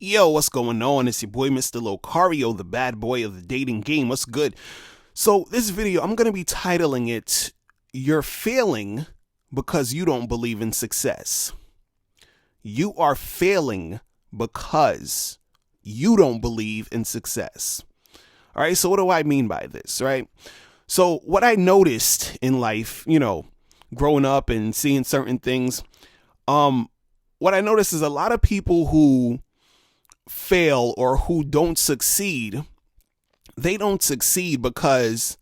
Yo, what's going on? It's your boy, Mr. Locario, the bad boy of the dating game. What's good? So, this video, I'm going to be titling it, You're Failing Because You Don't Believe in Success. You are failing because you don't believe in success. All right, so what do I mean by this, right? So, what I noticed in life, growing up and seeing certain things, what I noticed is a lot of people who fail or who don't succeed, they don't succeed because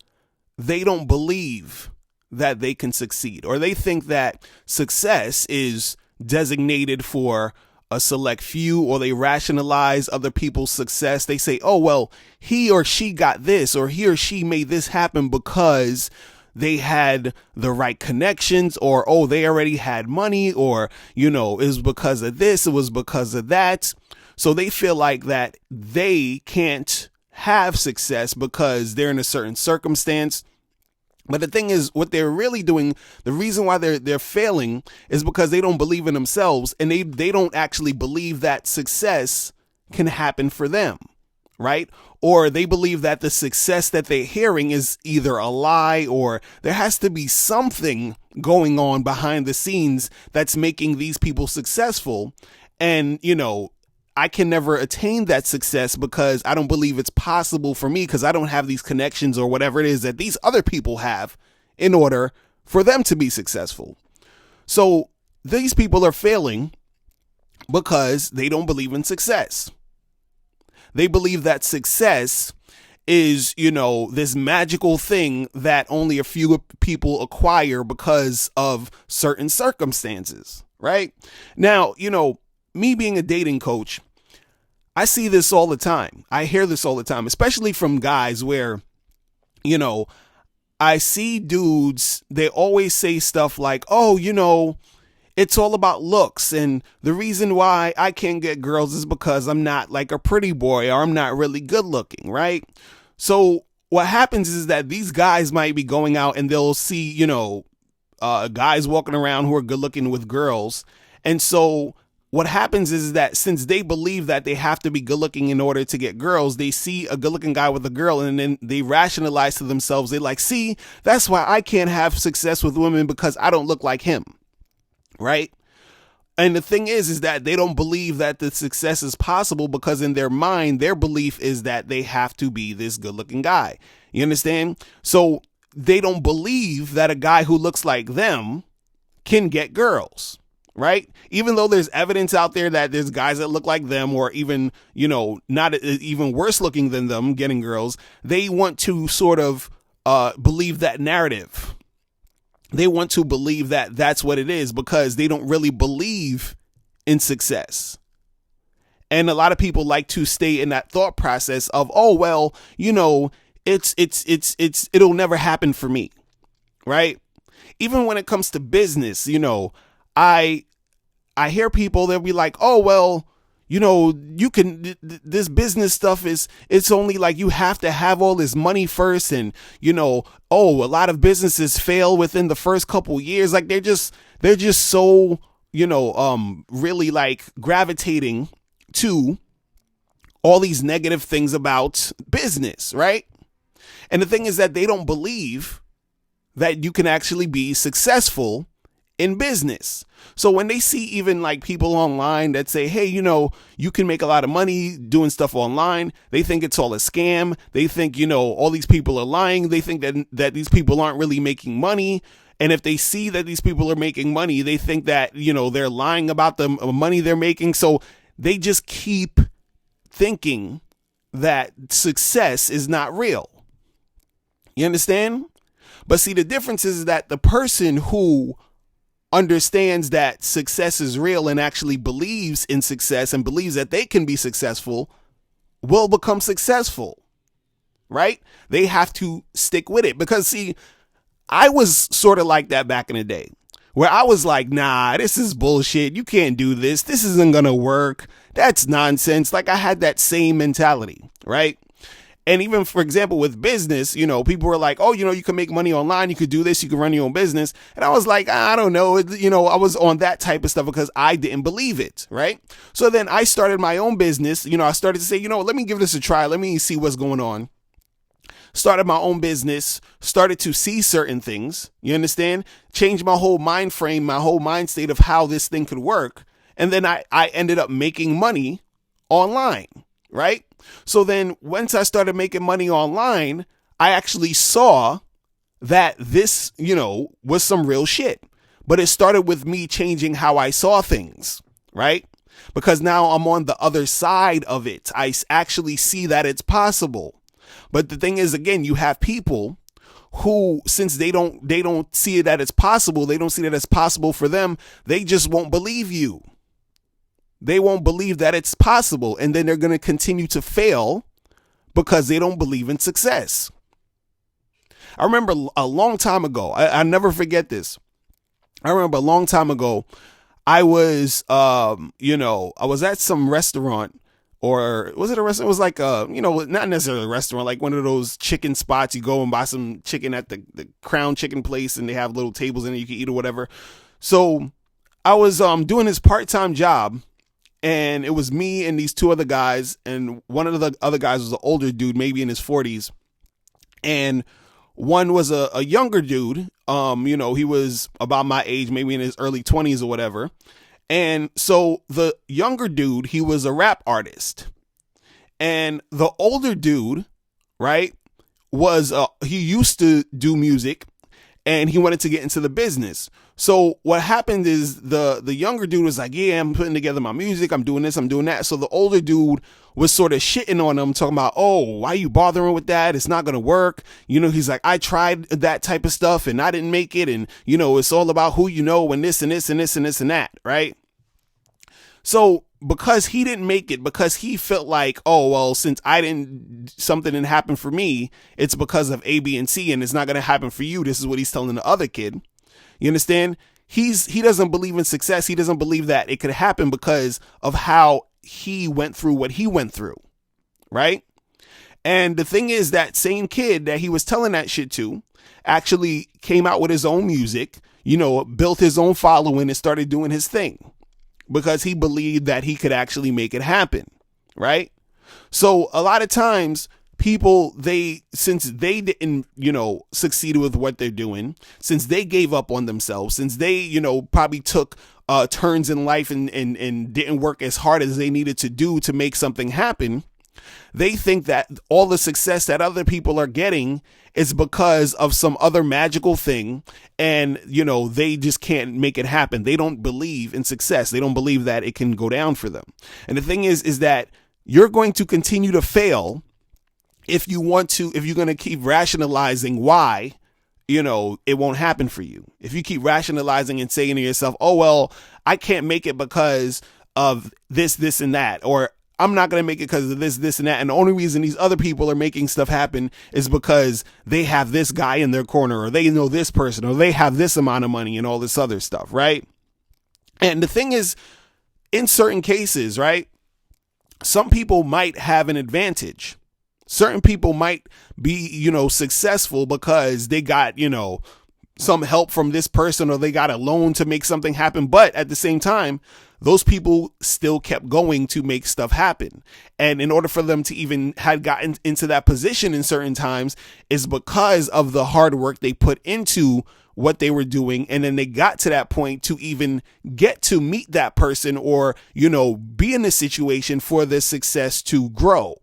they don't believe that they can succeed, or they think that success is designated for a select few, or they rationalize other people's success. They say, oh, well, he or she got this, or he or she made this happen because they had the right connections, or, oh, they already had money, or, it was because of this, it was because of that. So they feel like that they can't have success because they're in a certain circumstance. But the thing is, what they're really doing, the reason why they're failing is because they don't believe in themselves, and they don't actually believe that success can happen for them, right? Or they believe that the success that they're hearing is either a lie, or there has to be something going on behind the scenes that's making these people successful. And, I can never attain that success because I don't believe it's possible for me, because I don't have these connections or whatever it is that these other people have in order for them to be successful. So these people are failing because they don't believe in success. They believe that success is, this magical thing that only a few people acquire because of certain circumstances, right? Now, me being a dating coach, I see this all the time. I hear this all the time, especially from guys where, I see dudes, they always say stuff like, oh, it's all about looks. And the reason why I can't get girls is because I'm not like a pretty boy, or I'm not really good looking, right? So what happens is that these guys might be going out and they'll see, guys walking around who are good looking with girls. And so what happens is that since they believe that they have to be good looking in order to get girls, they see a good looking guy with a girl and then they rationalize to themselves. They like, see, that's why I can't have success with women, because I don't look like him. Right. And the thing is that they don't believe that the success is possible, because in their mind, their belief is that they have to be this good looking guy. You understand? So they don't believe that a guy who looks like them can get girls. Right. Even though there's evidence out there that there's guys that look like them, or even, not even worse looking than them getting girls, they want to sort of believe that narrative. They want to believe that that's what it is, because they don't really believe in success. And a lot of people like to stay in that thought process of, oh, well, it'll never happen for me. Right. Even when it comes to business, I hear people, they'll be like, oh, well, you can, this business stuff it's only like you have to have all this money first. And, a lot of businesses fail within the first couple years. Like they're just so, really like gravitating to all these negative things about business. Right. And the thing is that they don't believe that you can actually be successful in business. So when they see even like people online that say, hey, you can make a lot of money doing stuff online, they think it's all a scam. They think, all these people are lying. They think that these people aren't really making money. And if they see that these people are making money, they think that, they're lying about the money they're making. So they just keep thinking that success is not real. You understand? But see, the difference is that the person who understands that success is real and actually believes in success and believes that they can be successful will become successful, right? They have to stick with it, because see, I was sort of like that back in the day, where I was like, nah, this is bullshit. You can't do this. This isn't going to work. That's nonsense. Like I had that same mentality, right? And even, for example, with business, people were like, oh, you can make money online. You could do this. You could run your own business. And I was like, I don't know. I was on that type of stuff because I didn't believe it. Right. So then I started my own business. I started to say, let me give this a try. Let me see what's going on. Started my own business, started to see certain things, you understand? Changed my whole mind frame, my whole mind state of how this thing could work. And then I ended up making money online, right? So then once I started making money online, I actually saw that this, was some real shit. But it started with me changing how I saw things, right? Because now I'm on the other side of it. I actually see that it's possible. But the thing is, again, you have people who, since they don't see it that it's possible, they don't see that it's possible for them, they just won't believe you. They won't believe that it's possible. And then they're going to continue to fail because they don't believe in success. I remember a long time ago, I never forget this. I remember a long time ago, I was, I was at some restaurant. Or was it a restaurant? It was like not necessarily a restaurant, like one of those chicken spots. You go and buy some chicken at the Crown Chicken place, and they have little tables in it you can eat or whatever. So I was doing this part-time job, and it was me and these two other guys, and one of the other guys was an older dude, maybe in his 40s, and one was a younger dude. He was about my age, maybe in his early 20s or whatever. And so the younger dude, he was a rap artist, and the older dude, right, he used to do music, and he wanted to get into the business. So what happened is the younger dude was like, yeah, I'm putting together my music. I'm doing this. I'm doing that. So the older dude was sort of shitting on him, talking about, oh, why are you bothering with that? It's not going to work. He's like, I tried that type of stuff and I didn't make it. And, it's all about who you know and this and this and this and this and that. Right. So because he didn't make it, because he felt like, oh, well, since something didn't happen for me, it's because of A, B, and C, and it's not going to happen for you. This is what he's telling the other kid. You understand? He doesn't believe in success. He doesn't believe that it could happen because of how he went through what he went through. Right. And the thing is, that same kid that he was telling that shit to actually came out with his own music, built his own following and started doing his thing. Because he believed that he could actually make it happen, right? So a lot of times people, since they didn't, succeed with what they're doing, since they gave up on themselves, since they, probably took turns in life and didn't work as hard as they needed to do to make something happen, they think that all the success that other people are getting is because of some other magical thing. And, they just can't make it happen. They don't believe in success. They don't believe that it can go down for them. And the thing is that you're going to continue to fail if you're going to keep rationalizing why, it won't happen for you. If you keep rationalizing and saying to yourself, oh, well, I can't make it because of this, and that, or I'm not going to make it because of this, and that. And the only reason these other people are making stuff happen is because they have this guy in their corner, or they know this person, or they have this amount of money and all this other stuff. Right. And the thing is, in certain cases, right, some people might have an advantage. Certain people might be, successful because they got, some help from this person, or they got a loan to make something happen. But at the same time, those people still kept going to make stuff happen. And in order for them to even had gotten into that position in certain times is because of the hard work they put into what they were doing. And then they got to that point to even get to meet that person or, be in the situation for this success to grow.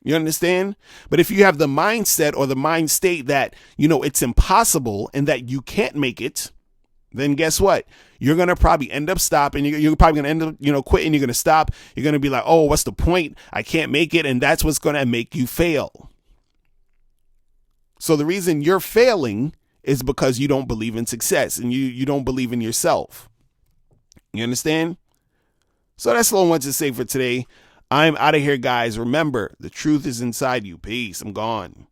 You understand? But if you have the mindset or the mind state that, it's impossible and that you can't make it, then guess what? You're going to probably end up stopping. You're probably going to end up, quitting. You're going to stop. You're going to be like, oh, what's the point? I can't make it. And that's what's going to make you fail. So the reason you're failing is because you don't believe in success and you don't believe in yourself. You understand? So that's all I want to say for today. I'm out of here, guys. Remember, the truth is inside you. Peace. I'm gone.